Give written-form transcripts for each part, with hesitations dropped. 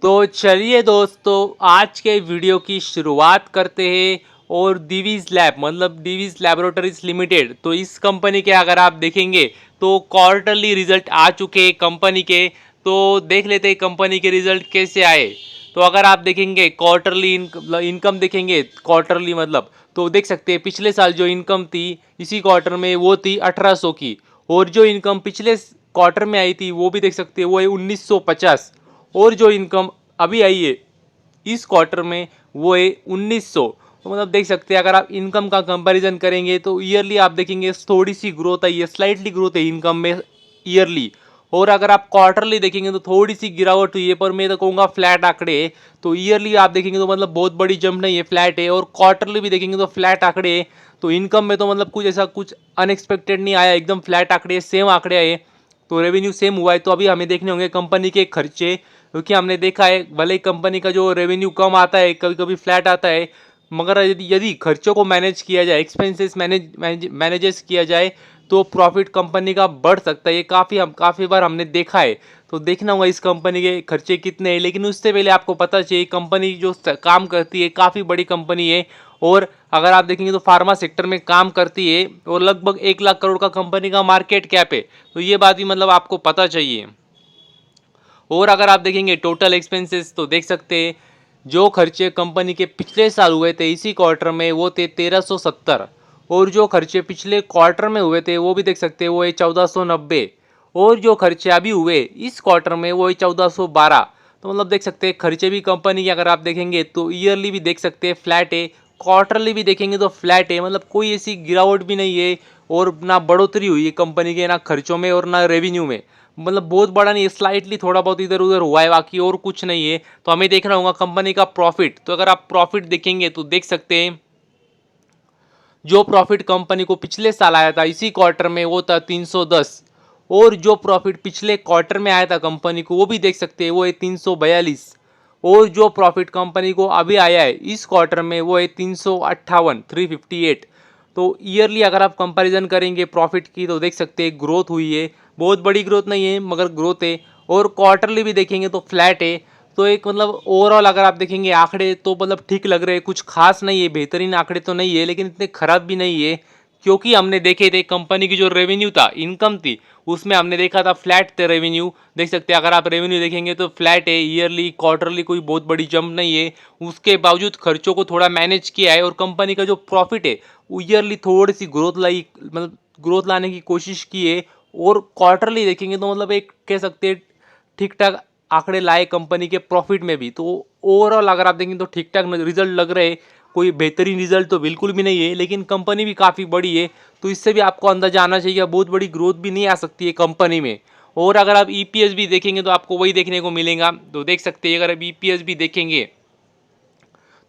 तो चलिए दोस्तों, आज के वीडियो की शुरुआत करते हैं। और दिवीज लैब मतलब दिवीज लैबोरेटरीज लिमिटेड, तो इस कंपनी के अगर आप देखेंगे तो क्वार्टरली रिजल्ट आ चुके हैं कंपनी के। तो देख लेते हैं कंपनी के रिजल्ट कैसे आए। तो अगर आप देखेंगे क्वार्टरली इनकम देखेंगे, क्वार्टरली मतलब तो देख सकते हैं पिछले साल जो इनकम थी इसी क्वार्टर में वो थी 1800 की। और जो इनकम पिछले क्वार्टर में आई थी वो भी देख सकते हैं वो है 1950। और जो इनकम अभी आई है इस क्वार्टर में वो है 1900। तो मतलब देख सकते हैं अगर आप इनकम का कंपैरिजन करेंगे तो ईयरली आप देखेंगे थोड़ी सी ग्रोथ आई है, स्लाइटली ग्रोथ है इनकम में ईयरली। और अगर आप क्वार्टरली देखेंगे तो थोड़ी सी गिरावट हुई है, पर मैं तो कहूँगा फ्लैट आंकड़े है। तो ईयरली आप देखेंगे तो मतलब बहुत बड़ी जंप नहीं है, फ्लैट है। और क्वार्टरली भी देखेंगे तो फ्लैट आंकड़े है। तो इनकम में तो मतलब कुछ ऐसा कुछ अनएक्सपेक्टेड नहीं आया, एकदम फ्लैट आंकड़े सेम आंकड़े आए। तो रेवेन्यू सेम हुआ है। तो अभी हमें देखने होंगे कंपनी के खर्चे, क्योंकि हमने देखा है भले ही कंपनी का जो रेवेन्यू कम आता है, कभी कभी फ्लैट आता है, मगर यदि खर्चों को मैनेज किया जाए, एक्सपेंसेस मैनेजेस किया जाए तो प्रॉफिट कंपनी का बढ़ सकता है। ये काफ़ी बार हमने देखा है। तो देखना होगा इस कंपनी के खर्चे कितने हैं। लेकिन उससे पहले आपको पता चाहिए कंपनी जो काम करती है काफ़ी बड़ी कंपनी है। और अगर आप देखेंगे तो फार्मा सेक्टर में काम करती है और लगभग 1 लाख करोड़ का कंपनी का मार्केट कैप है। तो ये बात भी मतलब आपको पता चाहिए। और अगर आप देखेंगे टोटल एक्सपेंसेस तो देख सकते हैं जो खर्चे कंपनी के पिछले साल हुए थे इसी क्वार्टर में वो थे 1370। और जो खर्चे पिछले क्वार्टर में हुए थे वो भी देख सकते हैं वो है 1490। और जो खर्चे अभी हुए इस क्वार्टर में वो है 1412। तो मतलब देख सकते हैं खर्चे भी कंपनी के अगर आप देखेंगे तो ईयरली भी देख सकते हैं फ्लैट है, क्वार्टरली भी देखेंगे तो फ्लैट है। मतलब कोई ऐसी गिरावट भी नहीं है और ना बढ़ोतरी हुई है कंपनी के ना खर्चों में और ना रेवेन्यू में। मतलब बहुत बड़ा नहीं है, स्लाइटली थोड़ा बहुत इधर उधर हुआ है, बाकी और कुछ नहीं है। तो हमें देखना होगा कंपनी का प्रॉफिट। तो अगर आप प्रॉफिट देखेंगे तो देख सकते हैं जो प्रॉफिट कंपनी को पिछले साल आया था इसी क्वार्टर में वो था 310। और जो प्रॉफिट पिछले क्वार्टर में आया था कंपनी को वो भी देख सकते हैं वो है 342। और जो प्रॉफिट कंपनी को अभी आया है इस क्वार्टर में वो है 358, 358। तो ईयरली अगर आप कंपैरिजन करेंगे प्रॉफिट की तो देख सकते हैं ग्रोथ हुई है, बहुत बड़ी ग्रोथ नहीं है मगर ग्रोथ है। और क्वार्टरली भी देखेंगे तो फ्लैट है। तो एक मतलब ओवरऑल अगर आप देखेंगे आंकड़े तो मतलब ठीक लग रहे हैं, कुछ खास नहीं है, बेहतरीन आंकड़े तो नहीं है लेकिन इतने खराब भी नहीं है। क्योंकि हमने देखे थे कंपनी की जो रेवेन्यू था, इनकम थी, उसमें हमने देखा था फ्लैट थे रेवेन्यू। देख सकते हैं अगर आप रेवेन्यू देखेंगे तो फ्लैट है, ईयरली क्वार्टरली कोई बहुत बड़ी जंप नहीं है। उसके बावजूद खर्चों को थोड़ा मैनेज किया है। और कंपनी का जो प्रॉफिट है वो ईयरली थोड़ी सी ग्रोथ लाई, मतलब ग्रोथ लाने की कोशिश की है। और क्वार्टरली देखेंगे तो मतलब एक कह सकते हैं ठीक ठाक आंकड़े लाए कंपनी के प्रॉफिट में भी। तो ओवरऑल अगर आप देखेंगे तो ठीक ठाक रिजल्ट लग रहे हैं, कोई बेहतरीन रिजल्ट तो बिल्कुल भी नहीं है लेकिन कंपनी भी काफ़ी बड़ी है। तो इससे भी आपको अंदाजा आना चाहिए बहुत बड़ी ग्रोथ भी नहीं आ सकती है कंपनी में। और अगर आप ईपीएस भी देखेंगे तो आपको वही देखने को मिलेगा। तो देख सकते हैं अगर आप ईपीएस भी देखेंगे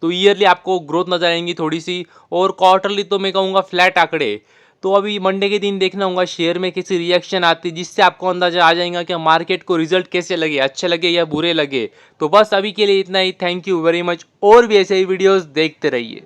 तो ईयरली आपको ग्रोथ नजर आएंगी थोड़ी सी। और क्वार्टरली तो मैं कहूँगा फ्लैट आंकड़े। तो अभी मंडे के दिन देखना होगा शेयर में कैसी रिएक्शन आती है, जिससे आपको अंदाजा आ जाएगा कि मार्केट को रिजल्ट कैसे लगे, अच्छे लगे या बुरे लगे। तो बस अभी के लिए इतना ही। Thank you very much. और भी ऐसे ही वीडियोस देखते रहिए।